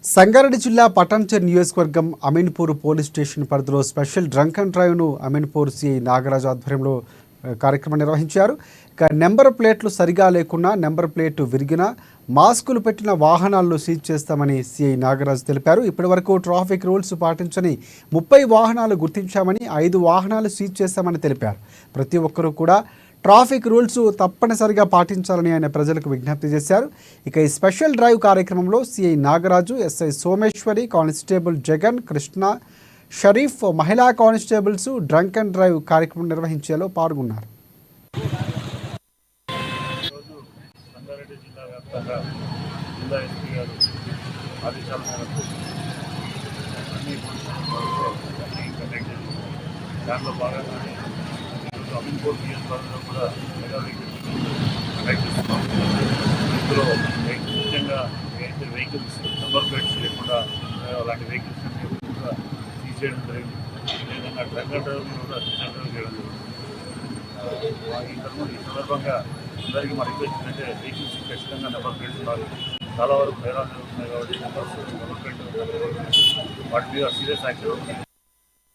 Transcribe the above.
సంగారెడ్డి జిల్లా పటాన్చెరు నియోజకవర్గం Ameenpur police station పరిధిలో స్పెషల్ డ్రంక్ అండ్ డ్రైవ్ను అమీన్పూర్ సిఐ నాగరాజు ఆధ్వర్యంలో కార్యక్రమం నిర్వహించారు. ఇక నెంబర్ ప్లేట్లు సరిగా లేకున్నా, నెంబర్ ప్లేట్ విరిగినా మాస్కులు పెట్టిన వాహనాలను సీజ్ చేస్తామని సిఐ నాగరాజు తెలిపారు. ఇప్పటివరకు ట్రాఫిక్ రూల్స్ పాటించని 30 వాహనాలు గుర్తించామని, 5 వాహనాలు సీజ్ చేస్తామని తెలిపారు. ప్రతి ఒక్కరూ కూడా ట్రాఫిక్ రూల్స్ తప్పనిసరిగా పాటించాలని ఆయన ప్రజలకు విజ్ఞప్తి చేశారు. ఇక ఈ స్పెషల్ డ్రైవ్ కార్యక్రమంలో CI Nagaraju, SI Someshwari, constable Jagan, Krishna, Sharif, మహిళా కానిస్టేబుల్స్ డ్రంక్ అండ్ డ్రైవ్ కార్యక్రమం నిర్వహించేలో పాల్గొన్నారు. దాంట్లో భాగంగానే అమీన్పూర్ నియోజకవర్గంలో కూడా మెగా వెహికల్స్ కండక్ట్ చేస్తున్నాం. ఇందులో ముఖ్యంగా ఏదైతే వెహికల్స్ నెంబర్ ప్లేట్స్ లేకుండా అలాంటి వెహికల్స్ కూడా సీజ్ చేయడం జరిగింది. అదేవిధంగా డ్రంక్ అండ్ డ్రైవ్ కూడా కంట్రోల్ చేయడం జరిగింది. ఈ సందర్భంగా అందరికీ మా రిక్వెస్ట్ ఏంటంటే వెహికల్స్ ఖచ్చితంగా నెంబర్ ప్లేట్స్ ఉండాలి. చాలా వరకు హైరాన్ జరుగుతున్నాయి కాబట్టి నెంబర్ ప్లేట్ వాటి మీద సీరియస్ యాక్షన్